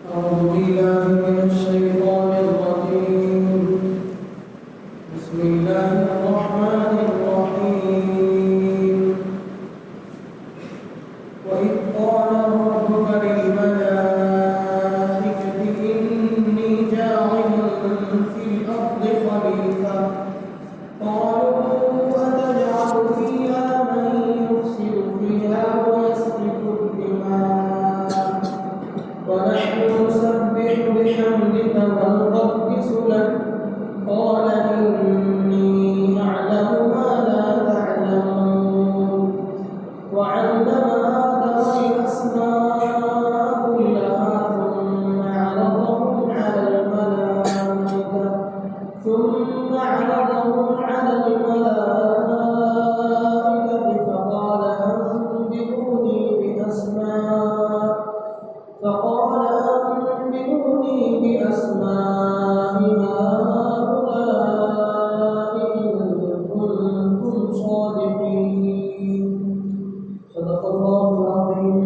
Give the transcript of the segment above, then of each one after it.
أعوذ بالله من الشيطان الرجيم. بسم الله الرحمن الرحيم. وإذ قال ربك للملائكة إني جاعل في الأرض خليفة قالوا أتجعل فيها من يفسد فيها ويسفك الدماء ونحن نسبح بحمدك ونقدس لك قال إني أعلم ما لا تعلمون وعلم آدم الأسماء كلها ثم عرضهم على الملائكة فقال أنبئوني بأسماء هؤلاء إن كنتم صادقين. صدق الله العظيم.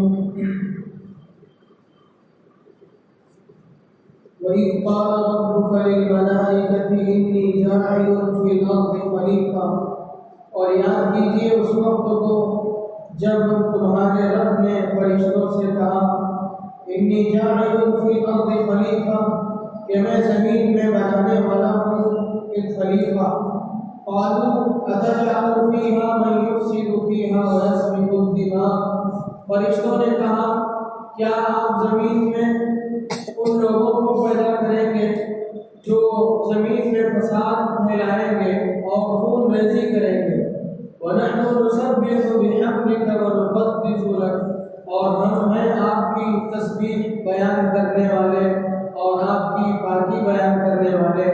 وإذ قال ربك للملائكة إني جاعل في الأرض خليفة. اور یاد کیجیے اس وقت کو جب تمہارے رب نے فرشتوں سے کہا انی جاعل فی الارض خلیفہ کہ میں زمین میں بنانے والا ہوں ایک خلیفہ. قالوا اتجعل فیہا من یفسد فیہا ویسفک الدماء. فرشتوں نے کہا کیا آپ زمین میں ان لوگوں کو پیدا کریں گے جو زمین میں فساد پھیلائیں گے اور خون ریزی کریں گے. وَنَحْنُ نُسَبِّحُ بِحَمْدِكَ وَنُقَدِّسُ لَكَ. اور ہم ہیں آپ کی تسبیح بیان کرنے والے اور آپ کی پاکی بیان کرنے والے.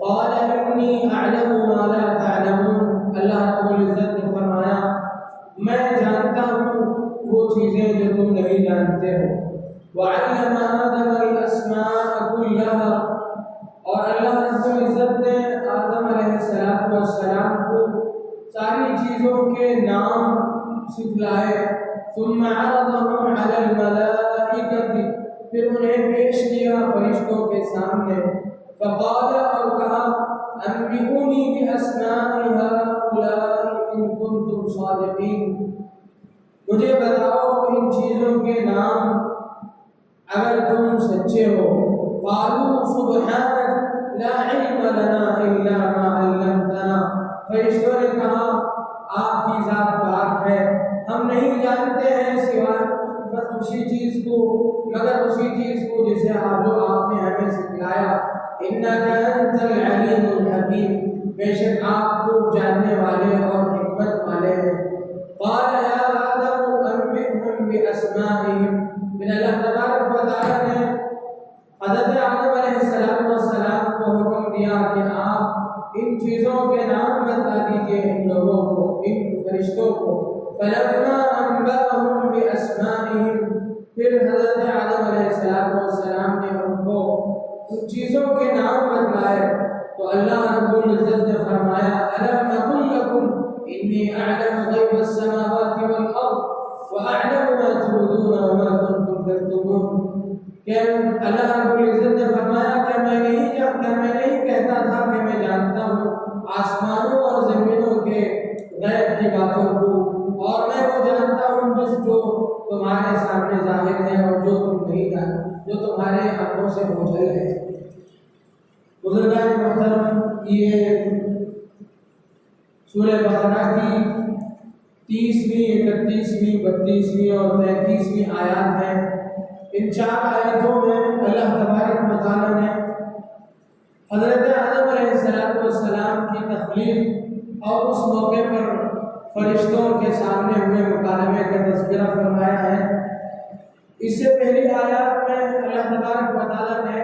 قَالَ إِنِّي أَعْلَمُ مَا لَا تَعْلَمُونَ. اللہ رب العزت نے فرمایا میں جانتا ہوں وہ چیزیں جو تم نہیں جانتے ہو. وَعَلَّمَ آدَمَ الْأَسْمَاءَ كُلَّهَا. اور اللہ رب العزت نے آدم علیہ السلام کو ساری چیزوں کے نام سکھلائے. ثم عرضهم على الملائكة. پھر انہیں پیش کیا فرشتوں کے سامنے. فقال اور کہا انبئونی بأسماء هؤلاء إن كنتم صادقين. مجھے بتاؤ ان چیزوں کے نام اگر تم سچے ہو. قالوا سبحانك لا علم لنا إلا ما علمتنا. فرشتوں نے کہا آپ کی ذات پاک ہے ہم نہیں جانتے ہیں سوائے بس اسی چیز کو جسے جو آپ نے ہمیں سکھلایا. انک انت العلیم الحکیم. بے شک آپ خوب جاننے والے اور حکمت والے ہیں. قال یا آدم انبئهم باسمائهم. پھر اللہ تبارک و تعالی نے حضرت آدم علیہ السلام کو حکم دیا کہ آپ ان چیزوں کے نام بتا دیجئے ان لوگوں کو ان فرشتوں کو. فلما انبأهم باسمائهم. پھر حضرت آدم علیہ السلام نے ان کو ان چیزوں کے نام بتلائے تو اللہ رب العزت نے فرمایا الم اقل لكم انی اعلم غیب السماوات والارض واعلم ما تبدون وما کنتم تکتمون. کہ اللہ رب العزت نے فرمایا کہ میں نہیں کہتا تھا کہ میں جانتا ہوں آسمانوں اور زمینوں کے غیب کی باتوں کو اور میں وہ جانتا ہوں جو تمہارے سامنے ظاہر ہے اور جو تم نہیں جانتے جو تمہارے آنکھوں سے اوجھل ہے. بزرگان محترم یہ سورہ بقرہ کی 30ویں 31ویں 32ویں اور 33ویں آیات ہیں. ان 4 آیتوں میں اللہ تبارک و تعالی نے حضرت آدم علیہ السلام کی تخلیق اور اس موقع پر فرشتوں کے سامنے ہوئے مکالمے کا تذکرہ فرمایا ہے. اس سے پہلی آیات میں اللہ تبارک و تعالی نے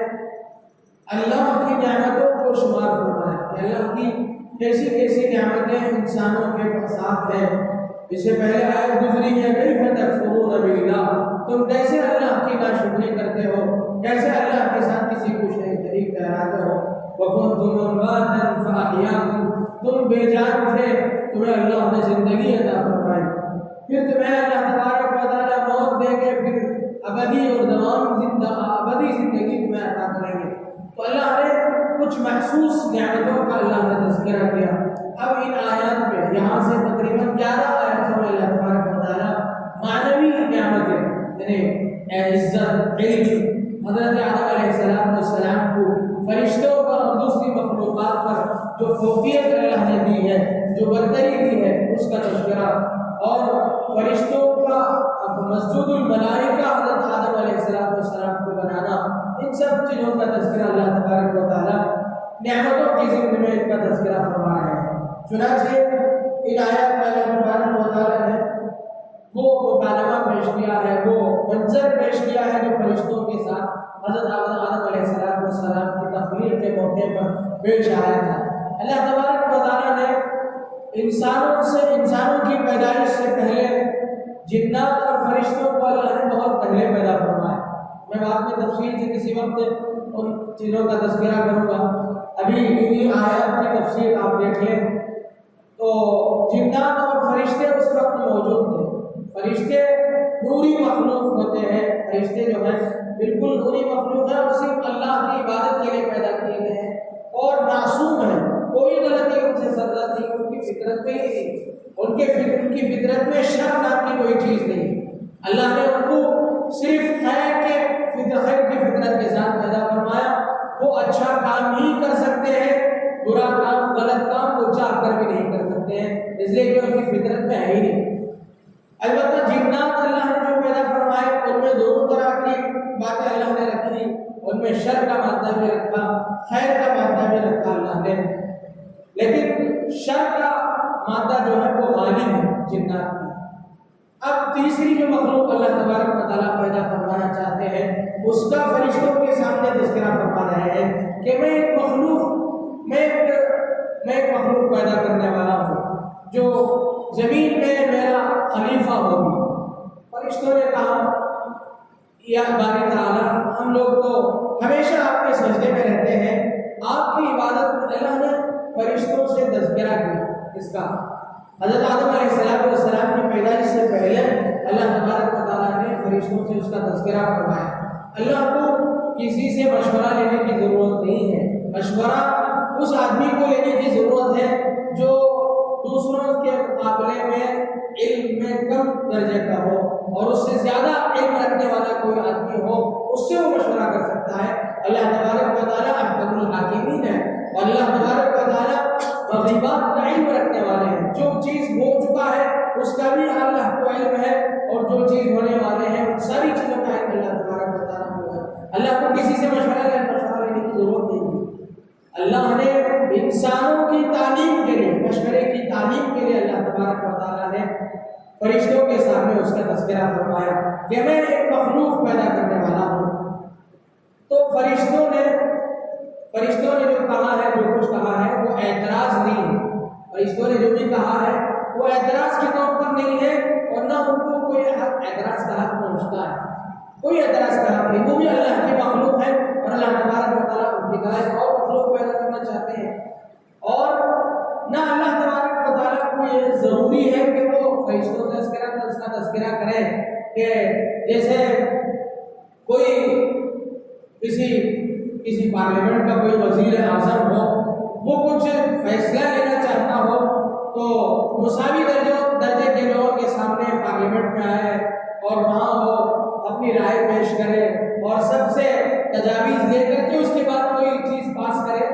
اللہ کی نعمتوں کو شمار فرمایا کہ اللہ کی کیسی نعمتیں انسانوں کے ساتھ ہیں. اس سے پہلے آیت گزری ہے کیف تکفرون باللہ. تم کیسے اللہ کی ناشکری کرتے ہو کیسے اللہ کے ساتھ کسی کو شریک ٹھہراتے ہو. وکنتم امواتا فاحیاکم. تم بے جان تھے تمہیں اللہ نے زندگی عطا فرمائی. پھر تمہیں اللہ تبارک و تعالیٰ موت دے کے پھر ابدی اور دوام ابدی کچھ محسوس نعمتوں کا اللہ نے تذکرہ کیا۔ اب ان آیات میں یہاں سے تقریباً 11 آیاتوں میں اللہ تبارک و تعالیٰ معنوی نعمتیں یعنی عزت، علم، حضرت آدم علیہ السلام کو فرشتوں پر اور دوسری مخلوقات پر جو فوقیت اللہ نے دی ہے، جو برتری دی ہے، اس کا تذکرہ، اور فرشتوں کا مسجود الملائکہ حضرت آدم علیہ السلام کو بنانا، ان سب چیزوں کا تذکرہ اللہ تبارک و تعالیٰ نعمتوں کی ضمن میں ان کا تذکرہ فرما رہے ہیں۔ چنانچہ ان آیات میں اللہ تبارک و تعالیٰ نے وہ مکالمہ پیش کیا ہے، وہ منظر پیش کیا ہے جو فرشتوں کے ساتھ حضرت آدم علیہ السلام کی تخلیق کے موقع پر پیش آیا تھا۔ اللہ تبارک و تعالیٰ نے انسانوں کی پیدائش سے پہلے جنات اور فرشتوں کو اللہ نے بہت پہلے پیدا فرمایا۔ میں بعد میں تفصیل سے کسی وقت ان چیزوں کا تذکرہ کروں گا، ابھی انہی آیات کی تفصیل آپ دیکھ لیں تو جنات اور فرشتے اس وقت موجود تھے۔ فرشتے نوری مخلوق ہوتے ہیں، فرشتے جو ہیں بالکل نوری مخلوق ہیں اور صرف اللہ کی عبادت کے لیے پیدا کیے گئے ہیں اور معصوم ہیں، کوئی غلطی ان سے سرزد نہیں، ان کی فطرت میں ہی نہیں، ان کی فطرت میں شر نام کی کوئی چیز نہیں۔ اللہ نے ان کو صرف خیر کی فطرت کے ساتھ پیدا فرمایا۔ وہ اچھا کام ہی کر سکتے ہیں، برا کام، غلط کام وہ چاہ کر بھی نہیں کر سکتے ہیں، اس لیے کہ ان کی فطرت میں ہے ہی نہیں۔ البتہ جنات اللہ نے جو پیدا فرمائے ان میں دونوں طرح کی باتیں اللہ نے رکھی، ان میں شر کا مادہ بھی رکھا، خیر کا مادہ بھی رکھا اللہ نے، لیکن شر کا مادہ جو ہے وہ غالب ہے جنات میں۔ اب تیسری جو مخلوق اللہ تبارک و تعالیٰ پیدا فرمانا چاہتے ہیں اس کا فرشتوں کے سامنے تذکرہ فرما رہے ہیں کہ میں ایک مخلوق پیدا کرنے والا ہوں جو زمین میں میرا خلیفہ ہوگی۔ فرشتوں نے کہا یا باری تعالیٰ، ہم لوگ تو ہمیشہ آپ کے سجدے میں رہتے ہیں، آپ کی عبادت میں اللہ نے فرشتوں سے تذکرہ کیا اس کا۔ حضرت آدم علیہ السلام کی پیدائش سے پہلے اللہ تبارک و تعالیٰ نے فرشتوں سے اس کا تذکرہ فرمایا۔ اللہ کو کسی سے مشورہ لینے کی ضرورت نہیں ہے، مشورہ اس آدمی کو لینے کی ضرورت ہے جو دوسروں کے مقابلے میں علم میں کم درجے کا ہو اور اس سے زیادہ علم رکھنے والا کوئی آدمی ہو، اس سے وہ مشورہ کر سکتا ہے۔ اللہ تبارک و تعالیٰ احکم الحاکمین ہے اور اللہ تبارک و تعالیٰ مغیبات کا علم رکھنے والے ہیں۔ جو چیز ہو چکا ہے اس کا بھی اللہ کو علم ہے اور جو چیز ہونے والے ہیں ان ساری چیزوں کا علم اللہ تبارک و تعالیٰ کو ہے۔ اللہ کو کسی سے مشورہ لینے کی ضرورت نہیں ہے۔ اللہ نے انسانوں کی تعلیم کے لیے، مشورے کی تعلیم کے لیے اللہ تبارک و تعالیٰ نے فرشتوں کے سامنے اس کا تذکرہ فرمایا کہ میں ایک مخلوق پیدا کرنے والا ہوں۔ تو فرشتوں نے جو کہا ہے، جو کچھ کہا ہے وہ اعتراض نہیں ہے۔ فرشتوں نے جو بھی کہا ہے وہ اعتراض کے طور پر نہیں ہے اور نہ ان کو کوئی اعتراض کا حق پہنچتا ہے، کوئی اعتراض کا حق نہیں۔ وہ بھی اللہ کی مخلوق ہے اور اللہ تبارک و تعالیٰ ان کی طرح اور مخلوق پیدا کرنا چاہتے ہیں، اور نہ اللہ تبارک و تعالیٰ کو یہ ضروری ہے کہ وہ فرشتوں سے اس کا تذکرہ کریں کہ جیسے کوئی کسی پارلیمنٹ کا کوئی وزیر اعظم ہو، وہ کچھ فیصلہ لینا چاہتا ہو تو مساوی درجے کے لوگوں کے سامنے پارلیمنٹ میں آئے اور وہاں وہ اپنی رائے پیش کرے اور سب سے تجاویز لے کر کے اس کے بعد کوئی چیز پاس کرے،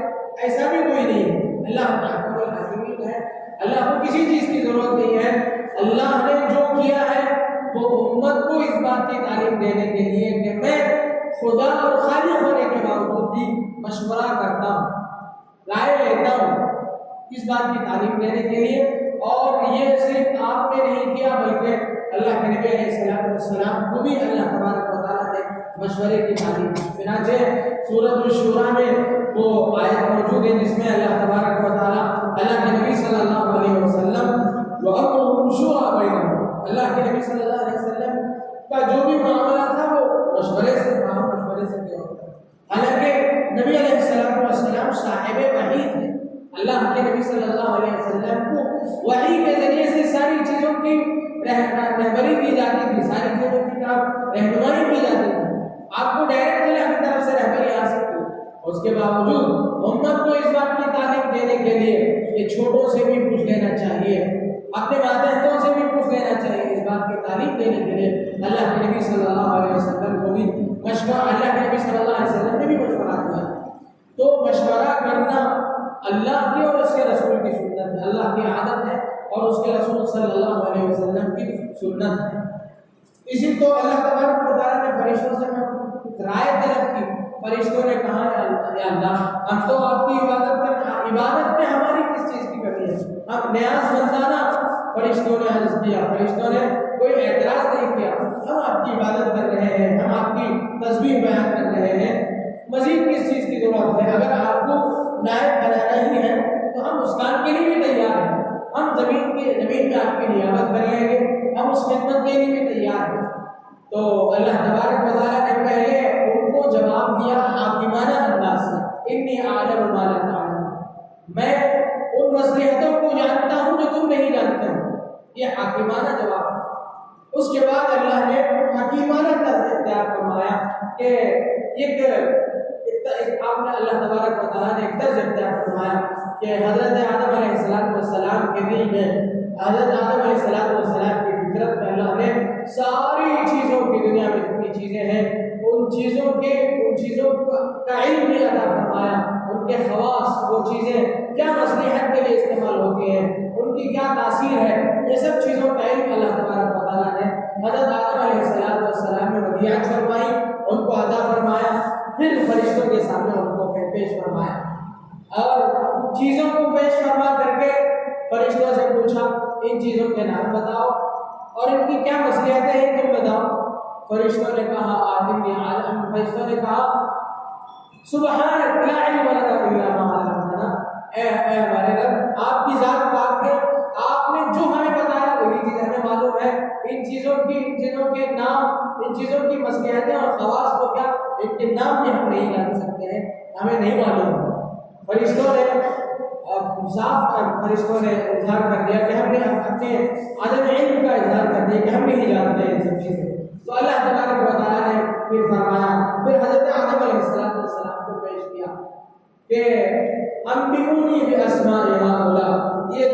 ایسا بھی کوئی نہیں ہے۔ اللہ احکم الحاکمین ہے، اللہ کو کسی چیز کی ضرورت نہیں ہے۔ اللہ نے جو کیا ہے وہ امت کو اس بات کی تعلیم دینے کے لیے کہ میں خدا اور خالق ہونے کے باوجود بھی مشورہ کرتا ہوں، رائے لیتا ہوں، اس بات کی تعلیم دینے کے لیے۔ اور یہ صرف آپ نے نہیں کیا بلکہ اللہ کے نبی علیہ السلام کو بھی اللہ تبارک و تعالیٰ نے مشورے کی تعلیم دی۔ چنانچہ سورۃ الشورى میں وہ آیت موجود ہے جس میں اللہ تبارک و تعالیٰ اللہ کے نبی صلی اللہ علیہ وسلم وَأَمْرُهُمْ شُورَىٰ بَيْنَهُمْ، اللہ کے نبی صلی اللہ علیہ وسلم کا جو بھی معاملہ تھا وہ مشورے سے کیا ہوتا ہے۔ حالانکہ نبی علیہ السلام صاحب وحی تھے، اللہ کے نبی صلی اللہ علیہ وسلم کو وحی کے ذریعے سے ساری چیزوں کی رہبری کی جاتی تھی، ساری چیزوں کی طرف رہنمائی کی جاتی تھی۔ آپ کو ڈائریکٹ اللہ کی طرف سے رہبری آ سکتی اس کے باوجود امت کو اس بات کی تعلیم دینے کے لیے کہ چھوٹوں سے بھی پوچھ لینا چاہیے، اپنے ماتحتوں سے بھی پوچھ لینا چاہیے، اس بات کی تعلیم دینے کے لیے اللہ کے نبی صلی اللہ علیہ وسلم کو بھی مشورہ، اللہ کے نبی صلی اللہ علیہ وسلم نے بھی مشورہ کیا۔ تو مشورہ کرنا اللہ کی اور اس کے رسول کی سنت ہے، اللہ کی عادت ہے اور اس کے رسول صلی اللہ علیہ وسلم کی سنت ہے۔ اسی تو اللہ تبارک و تعالیٰ نے فرشتوں سے رائے طلب کی، فرشتوں نے کہا یا اللہ ہم تو آپ کی عبادت میں ہماری کس چیز کی کمی ہے، ہم نیاز مندانہ، فرشتوں نے عرض کیا، فرشتوں نے کوئی اعتراض نہیں کیا، ہم آپ کی عبادت کر رہے ہیں، ہم آپ کی تسبیح بیان کر رہے ہیں، مزید کس چیز کی ضرورت ہے؟ اگر آپ کو نائب بنانا ہی ہے تو ہم اس کام کے لیے بھی تیار ہیں، ہم زمین میں آپ کی نیابت کر لیں گے، ہم اس خدمت کے لیے بھی تیار ہیں۔ تو اللہ تبارک و تعالیٰ نے پہلے ان کو جواب دیا حاکمانہ انداز سے، انی اعلم ما لا تعلمون، میں ان مصلحتوں کو جانتا ہوں جو تم نہیں جانتے ہو، یہ حاکمانہ جواب ہے۔ اس کے بعد اللہ نے حکیمانہ طرز اختیار فرمایا کہ آپ نے اللہ تبارک و تعالیٰ نے ایک طرز اختیار فرمایا کہ حضرت آدم علیہ السلام کے دل میں، حضرت آدم علیہ السلام کی فطرت میں اللہ نے ساری چیزوں کی، دنیا میں جتنی چیزیں ہیں ان چیزوں کا علم بھی عطا فرمایا، ان کے خواص، وہ چیزیں کیا مصلحت کے لیے استعمال ہوتی ہیں، ان کی کیا تاثیر ہے، یہ سب چیزوں کا علم اللہ تبارک و تعالیٰ نے حضرت آدم علیہ السلام میں ودیعت فرمائی، ان کو عطا فرمایا، پھر فرشتوں کے سامنے ان کو پیش فرمایا اور چیزوں کو پیش فرما کر کے فرشتوں سے پوچھا ان چیزوں کے نام بتاؤ اور ان کی کیا مصلحتیں ہیں تم بتاؤ۔ فرشتوں نے کہا عالم عالم، فرشتوں نے کہا سبحانک لا علم لنا الا ما علمتنا، اے ہمارے رب آپ کی ذات پاک ہے، آپ نے جو ہمیں بتایا وہی چیز ہمیں معلوم ہے، ان چیزوں کے نام، ان چیزوں کی مصلحتیں اور خواص کو کیا ان کے نام بھی ہم نہیں جان سکتے ہیں، ہمیں نہیں معلوم۔ فرشتوں نے اظہار کر دیا کہ ہم نے اپنے عدم علم کا اظہار کر دیا کہ ہم نہیں جانتے ہیں سب چیزیں۔ تو اللہ تبارک و تعالیٰ نے پھر فرمایا، پھر حضرت آدم علیہ السلام کو پیش کیا کہ انبئونی باسماء ہؤلاء، یہ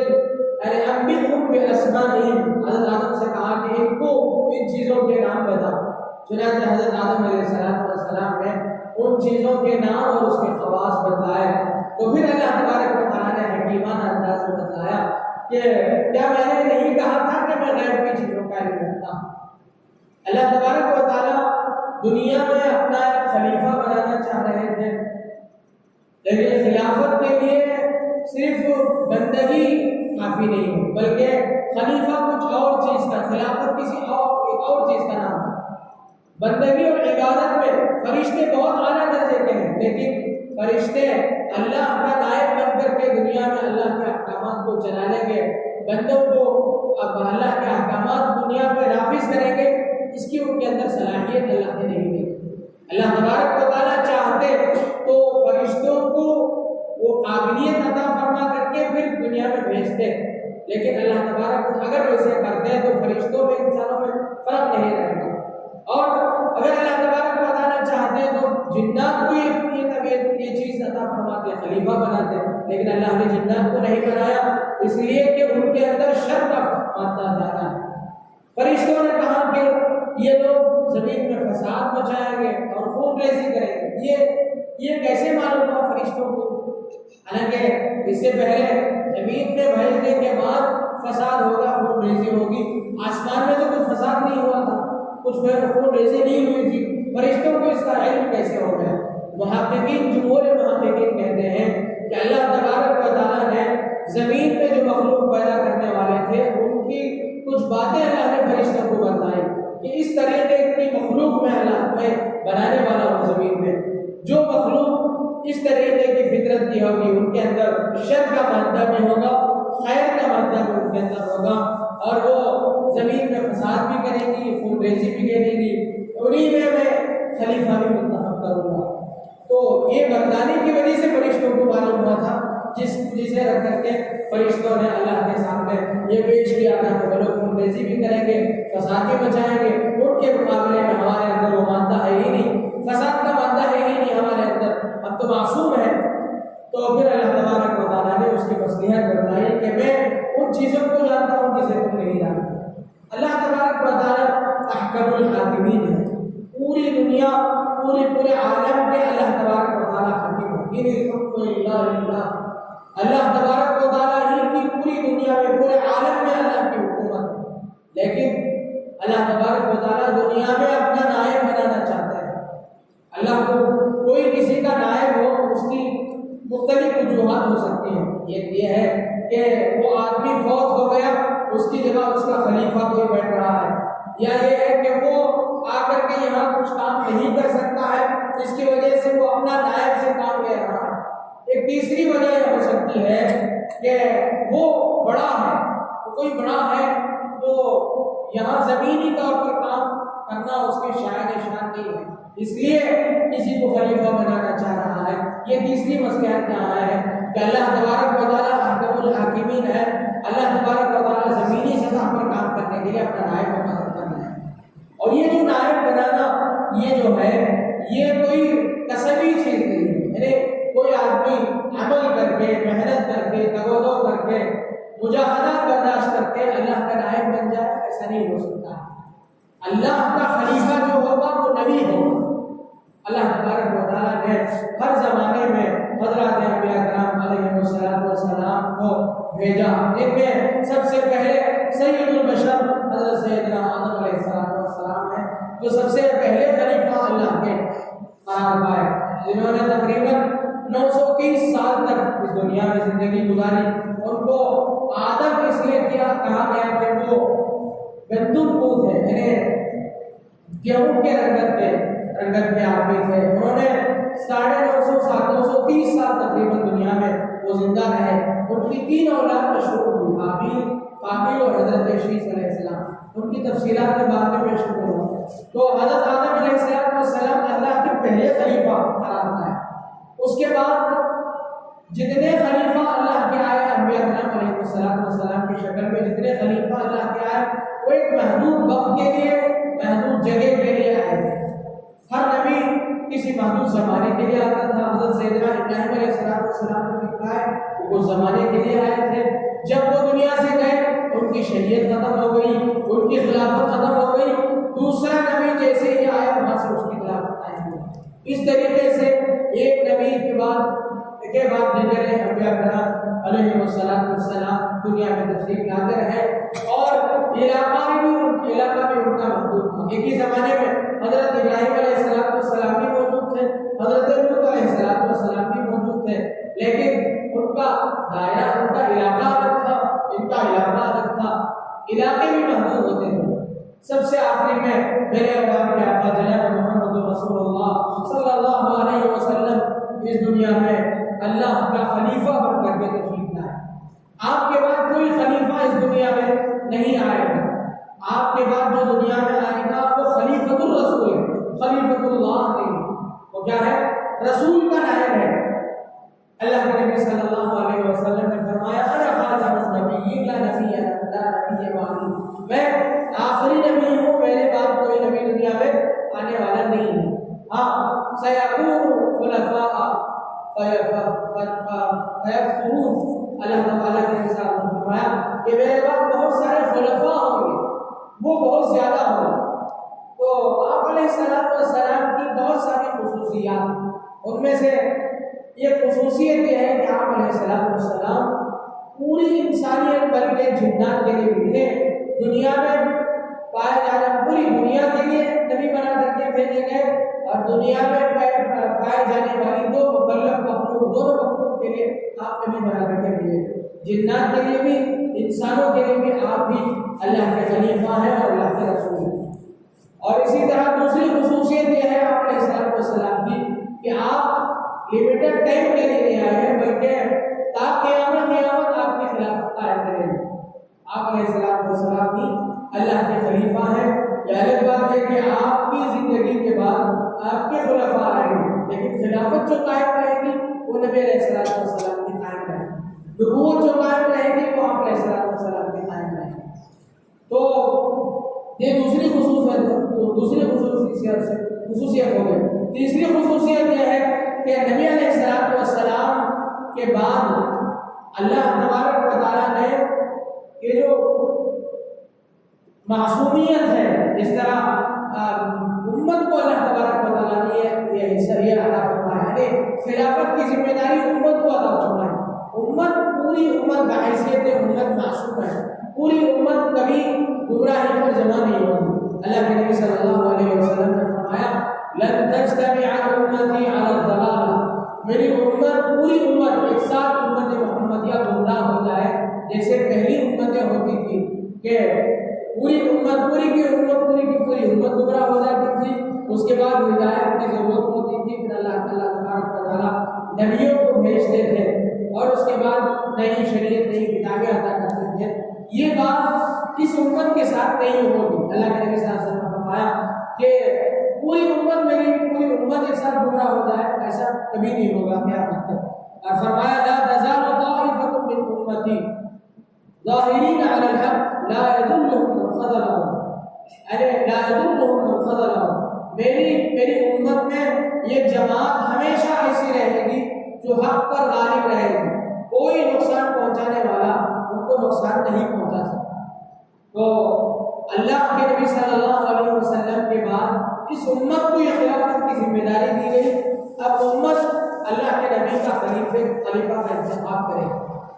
انبئہم باسمائہم، حضرت آدم سے کہا کہ ان کو ان چیزوں کے نام بتاؤ۔ چنانچہ حضرت آدم علیہ السلام نے ان چیزوں کے نام اور اس کے خواص بتلائے۔ تو پھر اللہ تبارک و تعالیٰ نے حکیمانہ انداز میں بتلایا کہ کیا میں نے نہیں کہا تھا کہ میں غیب کی چیزوں کا علم رکھتا ہوں۔ اللہ تبارک و تعالیٰ دنیا میں اپنا ایک خلیفہ بنانا چاہ رہے تھے، لیکن خلافت کے لیے صرف بندگی کافی نہیں ہے، بلکہ خلیفہ کچھ اور چیز کا، خلافت کسی ایک اور چیز کا نام ہے۔ بندگی اور عبادت میں فرشتے بہت اعلیٰ درجے کے ہیں، لیکن فرشتے اللہ کا نائب بن کر کے دنیا میں اللہ کے احکامات کو چلانے کے، بندوں کو اب اللہ کے احکامات دنیا پہ نافذ کریں گے، اس کی ان کے اندر صلاحیت اللہ نے نہیں دی۔ اللہ تبارک و تعالیٰ چاہتے تو فرشتوں کو وہ قابلیت عطا فرما کر کے پھر دنیا میں بھیجتے، لیکن اللہ تبارک اگر ویسے کرتے ہیں تو فرشتوں میں انسانوں میں فرق نہیں رہے گا، اور اگر اللہ تبارک و تعالیٰ چاہتے ہیں تو جنات کو یہ چیز عطا فرماتے، خلیفہ بناتے، لیکن اللہ نے جنات کو نہیں بنایا اس لیے کہ ان کے اندر شر کا مادہ زیادہ ہے۔ فرشتوں نے کہا کہ یہ لوگ زمین میں فساد مچائیں گے اور خون ریزی کریں گے، یہ کیسے معلوم ہوا فرشتوں کو؟ حالانکہ اس سے پہلے زمین میں بھیجنے کے بعد فساد ہوگا، خون ریزی ہوگی، آسمان میں تو کوئی فساد نہیں ہوا تھا، کچھ خون ریزی نہیں ہوئی تھی، فرشتوں کو اس کا علم کیسے ہو گیا؟ محققین، جمہور محققین کہتے ہیں کہ اللہ تبارک و تعالیٰ نے زمین میں جو مخلوق پیدا کرنے والے تھے ان کی کچھ باتیں اللہ نے فرشتوں کو بتائی کہ اس طریقے کی مخلوق میں اللہ میں بنانے والا ہوں، زمین میں جو مخلوق اس طریقے کی فطرت کی ہوگی ان کے اندر شر کا مادہ بھی ہوگا، خیر کا مادہ بھی ان کے اندر ہوگا، اور وہ زمین میں فساد بھی کرے گی، خون ریزی بھی کرے گی، انہیں میں خلیفہ بھی منتخب کروں گا۔ تو یہ بتلانے کی وجہ سے فرشتوں کو معلوم ہوا تھا، جسے رکھ کر کے فرشتوں نے اللہ کے سامنے یہ پیش کیا تھا کہ وہ لوگ خون ریزی بھی کریں گے، فساد بھی مچائیں گے، ان کے مقابلے میں ہمارے اندر وہ مادہ ہے ہی نہیں، فساد کا مادہ ہے ہی نہیں ہمارے اندر، اب تو ان چیزوں کو جانتا ہوں جسے تم نہیں جانتے۔ اللہ تبارک و تعالیٰ احکم الحاکمین ہے، پوری دنیا پورے عالم کے اللہ تبارک و تعالیٰ حاکم ہے۔ ان الحکم الا للہ، اللہ تبارک و تعالیٰ ہی کی پوری دنیا میں پورے عالم میں اللہ کی حکومت ہے، لیکن اللہ تبارک و تعالیٰ دنیا میں اپنا نائب بنانا چاہتا ہے۔ اللہ کو کوئی کسی کا نائب ہو، اس کی مختلف وجوہات ہو سکتی ہیں۔ یہ ہے کہ وہ آدمی فوت ہو گیا، اس کی جگہ اس کا خلیفہ کوئی بیٹھ رہا ہے، یا یہ ہے کہ وہ آ کر کے یہاں کچھ کام نہیں کر سکتا ہے، جس کی وجہ سے وہ اپنا نائب سے کام لے رہا ہے۔ ایک تیسری وجہ یہ ہو سکتی ہے کہ وہ بڑا ہے، کوئی بڑا ہے تو یہاں زمینی طور پر کام کرنا اس کے شاید شان نہیں ہے، اس لیے کسی کو خلیفہ بنانا چاہ رہا ہے۔ یہ تیسری مسئلہ کیا ہے کہ اللہ تبارک و تعالیٰ احکم الحاکمین ہے، اللہ تبارک و تعالیٰ زمینی سطح پر کام کرنے کے لیے اپنا نائب مقرر کرنا ہے۔ اور یہ جو نائب بنانا یہ جو ہے یہ کوئی کسبی چیز نہیں ہے، یعنی کوئی آدمی عمل کر کے، محنت کر کے، تگودو کر کے، مجاہدات برداشت کر کے اللہ کا نائب بن جائے، ایسا نہیں ہو سکتا۔ اللہ کا خلیفہ جو ہوگا وہ نبی ہوگا۔ اللہ تبارک و تعالیٰ نے ہر زمانے میں حضرات انبیاء کرام علیہ السلام کو بھیجا، جن میں سب سے پہلے سید البشر حضرت سیدنا آدم علیہ السلام ہیں، جو سب سے پہلے خلیفہ اللہ کے قرار پائے، جنہوں نے تقریباً 930 سال تک اس دنیا میں زندگی گزاری۔ ان کو آدم اس لیے کہا گیا کہ وہ گندم کو تھے، یعنی گیہوں کے رنگت کے آدمی تھے۔ انہوں نے 930 سال تقریباً دنیا میں وہ زندہ رہے۔ ان کی 3 اولاد مشہور ہوئی، قابیل اور حضرت شیث علیہ السلام۔ ان کی تفصیلات میں بعد میں پیش کروں گا۔ تو حضرت آدم علیہ السلام اللہ کے پہلے خلیفہ قرار پائے۔ اس کے بعد جتنے خلیفہ اللہ کے آئے انبیاء کرام علیہ السلام کی شکل میں، جتنے خلیفہ اللہ کے آئے وہ ایک محدود وقت کے لیے، محدود جگہ کے لیے آئے تھے۔ ہر نبی کسی محدود زمانے کے لیے آتا تھا۔ حضرت سیدنا ابراہیم علیہ السلام کو لکھا ہے وہ کچھ زمانے کے لیے آئے تھے، جب وہ دنیا سے گئے ان کی شریعت ختم ہو گئی، ان کی خلافت ختم ہو گئی، دوسرا نبی جیسے ہی آیا وہاں سے اس کی خلافت قائم ہوئی۔ اس طریقے سے ایک نبی کے بعد دیگر انبیاء کرام علیہ السلام دنیا میں تشریف لاتے رہے، اور علاقہ بھی ان کا محدود تھا۔ ایک ہی زمانے میں حضرت ابراہیم علیہ السلام بھی موجود تھے، حضرت لوط علیہ السلام بھی موجود تھے، لیکن ان کا دائرہ، ان کا علاقہ الگ تھا، ان کا علاقہ الگ تھا، علاقے بھی محدود ہوتے تھے۔ سب سے آخری میں میرے اور آپ کے آقا جناب محمد رسول اللہ صلی اللہ علیہ وسلم اس دنیا میں اللہ کا خلیفہ بن کر کے تشریف لائے۔ آپ کے بعد کوئی خلیفہ اس دنیا میں نہیں آئے گا۔ آپ کے بعد جو دنیا میں آئے گا وہ خلیفۃ الرسول ہے، خلیفۃ اللہ نہیں۔ وہ کیا ہے؟ رسول کا نائب ہے۔ اللہ کے نبی صلی اللہ علیہ وسلم نے فرمایا انا خاتم النبیین لا نبی بعدی، میں آخری نبی ہوں، میرے بعد کوئی نبی دنیا میں آنے والا نہیں ہے۔ ہاں سیکون خلفاء فیکفرون، اللہ تعالیٰ نے ساتھ فرمایا کہ میرے بعد بہت سارے خلفاء ہوں گے، وہ بہت زیادہ ہوں گے۔ تو آپ علیہ السلام کی بہت ساری خصوصیات، ان میں سے یہ خصوصیت یہ ہے کہ آپ علیہ السلام پوری انسانیت بلکہ جنات کے لیے بھی تھے، دنیا میں پائے جانے پوری دنیا کے لیے نبی بنا کر کے بھیجے گئے، اور دنیا میں پائے جانے والی دو مکلف مخلوق، دونوں مخلوق کے لیے آپ نبی بنا کر کے بھیجے گئے، جنات کے لیے بھی انسانوں کے لیے بھی آپ بھی اللہ کے خلیفہ ہیں اور اللہ کے رسول ہیں۔ اور اسی طرح دوسری خصوصیت یہ ہے آپ علیہ السلام کی کہ آپ لمیٹڈ ٹائم کے لیے نہیں آئے ہیں، بلکہ تا قیامت آپ کی خلافت قائم کریں گے۔ آپ علیہ السلام بھی اللہ کے خلیفہ ہیں۔ یہ الگ بات ہے کہ آپ کی زندگی کے بعد آپ کے خلفاء آئیں گے، لیکن خلافت جو قائم رہے گی وہ نبی علیہ السلام کی قائم رہے گی، نبوت جو قائم رہے گی وہ آپ علیہ السلام کی قائم رہے گی۔ تو یہ دوسری خصوصیت ہو گئی۔ تیسری خصوصیت یہ ہے کہ نبی علیہ السلام کے بعد اللہ تبارک و تعالیٰ نے معصومیت ہے، جس طرح امت کو اللہ تبارک و تعالیٰ نے یہ حصہ عطا فرمایا، یعنی خلافت کی ذمہ داری امت کو عطا فرمائی۔ امت، پوری امت بحیثیت امت معصوم ہے، پوری امت کبھی گمراہی پر جمع نہیں ہوگی۔ اللہ کے نبی صلی اللہ علیہ وسلم نے فرمایا لن تجتمع امتی علی الضلالہ، میری امت، پوری امت ایک ساتھ امت محمدیہ گمراہ ہو جائے جیسے پہلی امتیں ہوتی تھی کہ پوری امت، پوری کی پوری امت گمراہ ہو جاتی تھی، اس کے بعد ہدایت کی ضرورت ہوتی تھی، پھر اللہ تبارک و تعالیٰ نبیوں کو بھیجتے تھے اور اس کے بعد نئی شریعت، نئی کتابیں عطا کرتے تھے۔ یہ بات اس امت کے ساتھ نہیں ہوگی۔ اللہ کے نبی صلی اللہ علیہ وسلم نے فرمایا کہ پوری امت، میری پوری امت ایک ساتھ گمراہ ہو جائے، ایسا کبھی نہیں ہوگا قیامت تک۔ اور فرمایا لا تزال طائفة من امتی ظاہرین علی الحق لا یضرهم من خذلهم، لا یضرهم من خذلهم، میری امت میں یہ جماعت ہمیشہ ایسی رہے گی جو حق پر غالب رہے گی، کوئی نقصان پہنچانے والا ان کو نقصان نہیں پہنچا سکتا۔ تو اللہ کے نبی صلی اللہ علیہ وسلم کے بعد اس امت کو یہ خلافت کی ذمہ داری دی گئی۔ اب امت اللہ کے نبی کا خلیفہ کا انتخاب کرے،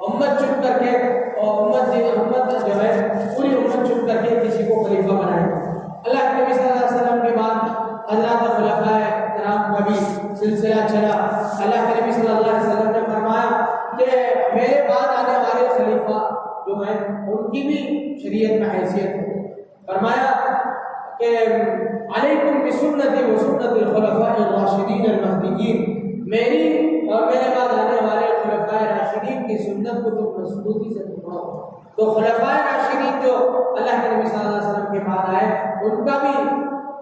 امت چپ کر کے، اور امت جو ہے پوری امت چپ کر کے کسی کو خلیفہ بنائے۔ اللہ کے نبی صلی اللہ علیہ وسلم کے بعد حضرات خلفائے کرام کا بھی سلسلہ چلا۔ اللہ کے نبی صلی اللہ علیہ وسلم نے فرمایا کہ میرے بعد آنے والے خلیفہ جو ہیں ان کی بھی شریعت میں حیثیت ہے۔ فرمایا کہ علیکم بسنتی و سنت الخلفاء الراشدین المہدیین، میری اور میرے بعد آنے والے خلفاء راشدین کی سنت کو تم مضبوطی سے پکڑو۔ تو خلفاء راشدین جو اللہ کے نبی صلی اللہ علیہ وسلم کے بعد آئے، ان کا بھی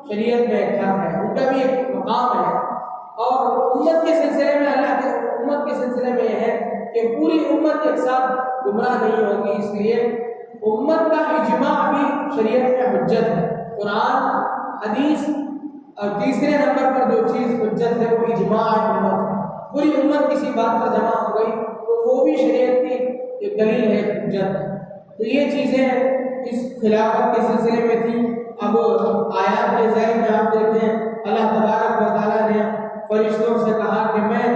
شریعت میں ایک حق ہے، ان کا بھی ایک مقام ہے۔ اور امت کے سلسلے میں امت کے سلسلے میں یہ ہے کہ پوری امت ایک ساتھ گمراہ نہیں ہوگی، اس لیے امت کا اجماع بھی شریعت میں حجت ہے۔ قرآن، حدیث، اور تیسرے نمبر پر جو چیز حجت ہے وہ اجماع امت ہے۔ پوری امت کسی بات پر جمع ہو گئی تو وہ بھی شریعت کی ایک دلیل ہے، حجت ہے۔ تو یہ چیزیں اس خلافت کے سلسلے میں تھیں۔ اب آیات کے ذیل میں آپ دیکھیں اللہ تبارک و تعالیٰ نے فرشتوں سے کہا کہ میں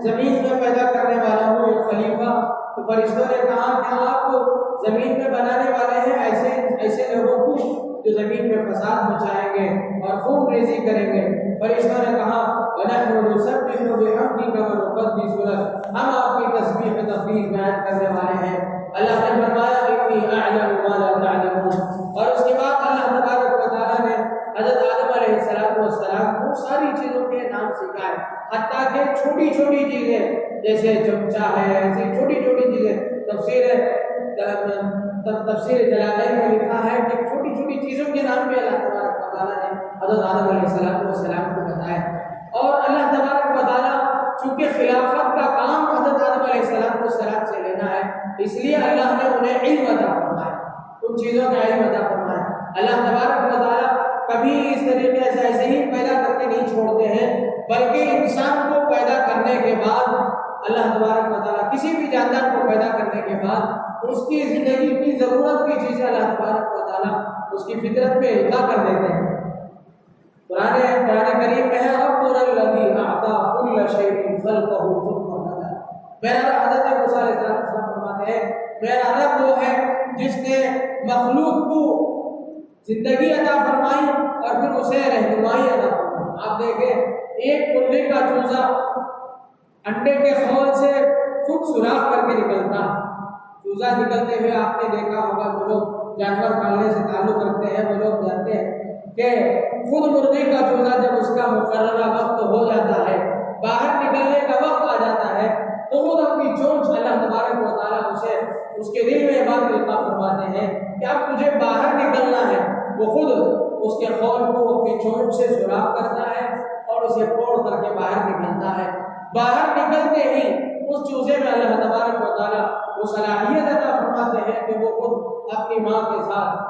زمین میں پیدا کرنے والا ہوں ایک خلیفہ۔ تو فرشتوں نے کہا کہ آپ کو زمین میں بنانے والے ہیں ایسے لوگوں کو جو زمین میں فساد مچائیں گے اور خون ریزی کریں گے۔ فرشتوں نے کہا وَنَحْنُ نُسَبِّحُ بِحَمْدِكَ وَنُقَدِّسُ لَكَ، ہم آپ کی تسبیح تقدیس بیان کرنے والے ہیں۔ اللہ نے فرمایا إِنِّي أَعْلَمُ مَا لَا تَعْلَمُونَ، اور اس کے بعد اللہ تبارک و تعالیٰ نے حضرت آدم علیہ السلام کو ساری چیزوں کے نام سکھائے، حتیٰ کہ چھوٹی چھوٹی چیزیں جیسے چمچہ ہے، ایسی چھوٹی چھوٹی چیزیں۔ تفسیر جلالین میں لکھا ہے کہ چھوٹی چھوٹی چیزوں کے نام بھی اللہ تبارک و تعالیٰ نے حضرت آدم علیہ السلام کو بتایا۔ اور اللہ تبارک و تعالیٰ چونکہ خلافت کا کام حضرت آدم علیہ السلام سے لینا ہے، اس لیے اللہ نے انہیں علم عطا فرمایا، ان چیزوں کا علم عطا فرمایا۔ اللہ تبارک و تعالیٰ کبھی اس طریقے سے ایسے ہی پیدا کر کے نہیں چھوڑتے ہیں، بلکہ انسان کو پیدا کرنے کے بعد اللہ تبارک و تعالیٰ کسی بھی جاندار کو پیدا کرنے کے بعد اس کی زندگی کی ضرورت کی چیزیں اللہ تبارک و تعالیٰ اس کی فطرت میں القاء کر دیتے ہیں۔ قرآن کریم میں ہے ربنا الذی اعطی کل شیء خلقہ ثم ہدی، میرا حضرت موسیٰ علیہ السلام فرماتے ہیں میرا رب وہ ہے جس نے مخلوق کو زندگی عطا فرمائی اور پھر اسے رہنمائی عطا فرمائی۔ آپ دیکھیں ایک مرغی کا چوزا انڈے کے خول سے خود سوراخ کر کے نکلتا ہے۔ چوزا نکلتے ہوئے آپ نے دیکھا ہوگا، جو لوگ جانور پالنے سے تعلق رکھتے ہیں وہ لوگ جانتے ہیں کہ خود مرغی کا چوزا جب اس کا مقررہ وقت ہو جاتا ہے، باہر نکلنے کا وقت آ جاتا ہے، تو خود اپنی چونچ اللہ تبارک و تعالیٰ اسے اس کے دل میں بات القاء فرماتے ہیں کہ اب تجھے باہر نکلنا ہے۔ وہ خود اس کے خول کو اپنی چونچ سے سوراخ کرتا ہے اور اسے پھوڑ کر کے باہر نکلتا ہے۔ باہر نکلتے ہی اس چوزے میں اللہ تبارک و تعالیٰ وہ صلاحیت عطا فرماتے ہیں کہ وہ خود اپنی ماں کے ساتھ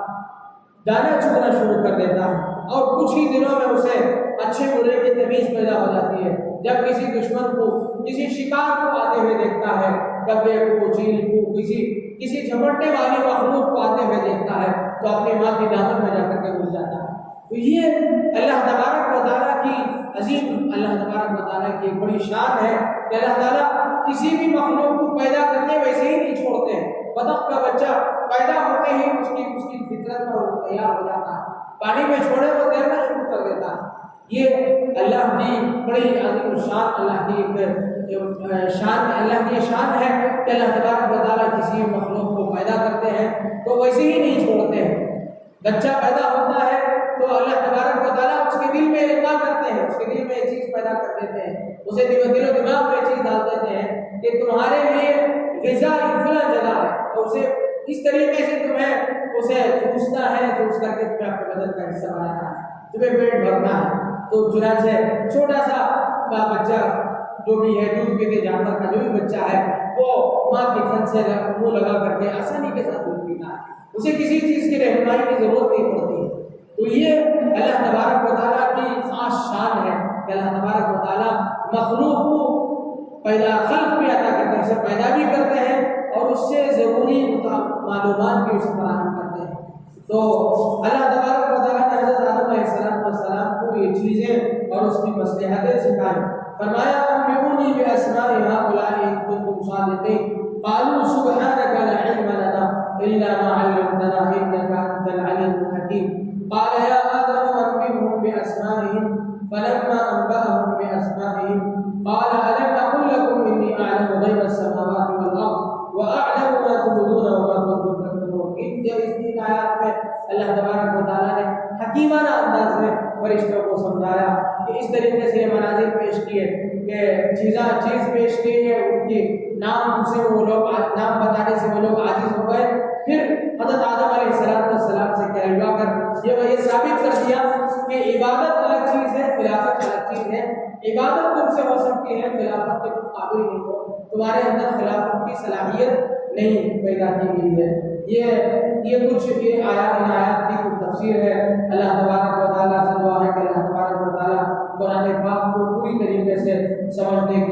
دانا چگنا شروع کر دیتا ہے، اور کچھ ہی دنوں میں اسے اچھے برے کی تمیز پیدا ہو جاتی ہے۔ جب کسی دشمن کو، کسی شکار کو آتے ہوئے دیکھتا ہے گدھے کو، چیل کو، کسی جھپٹنے والی مخلوق کو آتے ہوئے دیکھتا ہے تو اپنی ماں کی دامن میں جا کر کے گھس جاتا ہے۔ تو یہ اللہ تبارک و تعالیٰ کی عظیم، اللہ تبارک و تعالیٰ کی ایک بڑی شان ہے کہ اللہ تعالیٰ کسی بھی مخلوق کو پیدا کرتے ویسے ہی نہیں چھوڑتے ہیں۔ بطخ کا بچہ پیدا ہوتے ہی اس کی فطرت پر تیار ہو جاتا ہے، پانی میں چھوڑے تو تیرنا شروع کر دیتا ہے۔ یہ اللہ کی بڑی عظیم شان، اللہ کی ایک شان، اللہ کی شان ہے کہ اللہ تبارک و تعالیٰ کسی مخلوق کو پیدا کرتے ہیں تو ویسے ہی نہیں چھوڑتے ہیں۔ بچہ پیدا ہوتا ہے تو اللہ تبارک و تعالیٰ اس کے دل میں القاء کرتے ہیں، اس کے دل میں یہ چیز پیدا کر دیتے ہیں، اسے دل و دماغ میں یہ چیز ڈال دیتے ہیں کہ تمہارے لیے غذا فلاں جگہ ہے، اور اسے اس طریقے سے تمہیں اسے چوسنا ہے، چوس کر کے تمہیں اپنے بدن کا حصہ بنانا ہے، تمہیں پیٹ بھرنا ہے۔ تو چنانچہ چھوٹا سا بچہ جو بھی ہے، دودھ پیتے جانور کا جو بھی بچہ ہے، وہ ماں کے تھن سے منہ لگا کر کے آسانی کے ساتھ دودھ پیتا ہے، اسے کسی چیز کی رہنمائی کی ضرورت نہیں پڑتی۔ تو یہ اللہ تبارک و تعالیٰ کی خاص شان ہے کہ اللہ تبارک و تعالیٰ مخلوق کو خلق بھی عطا کرتے ہیں، اسے پیدا بھی کرتے ہیں اور اس سے ضروری معلومات بھی اسے فراہم کرتے ہیں۔ تو اللہ تبارک و تعالیٰ نے حضرت آدم علیہ السلام کو یہ چیزیں اور اس کی مصلحتیں سکھائیں۔ فرمایا انبئونی باسماء هؤلاء ان کنتم صادقین قالوا سبحانك لا علم لنا الا ما علمتنا انك انت العليم الحكيم قال يا آدم انبئهم باسمائهم فلما انبأهم باسمائهم قال الم اقل لكم اني اعلم غيب السماوات والارض واعلم ما تبدون وما كنتم تكتمون۔ ان آیات میں اللہ تبارک و تعالیٰ نے حکیمانہ انداز میں فرشتوں کو سمجھایا کہ اس طریقے سے یہ مناظر پیش کیے کہ چیز پیش کی ہے، ان کی نام سے وہ لوگ نام بتانے سے وہ لوگ عاجز ہو گئے۔ پھر حضرت آدم علیہ السلام سے کہلوا کر یہ ثابت کر دیا کہ عبادت الگ چیز ہے، خلافت الگ چیز ہے۔ عبادت تم سے ہو سکتی ہے، خلافت کے تم قابل نہیں ہو، تمہارے اندر خلافت کی صلاحیت نہیں پیدا کی گئی ہے۔ یہ کچھ ان آیات کی کچھ تفسیر ہے۔ اللہ تبارک و تعالیٰ سے دعا ہے کہ اللہ تبارک و تعالیٰ قرآن پاک کو پوری طریقے سے سمجھنے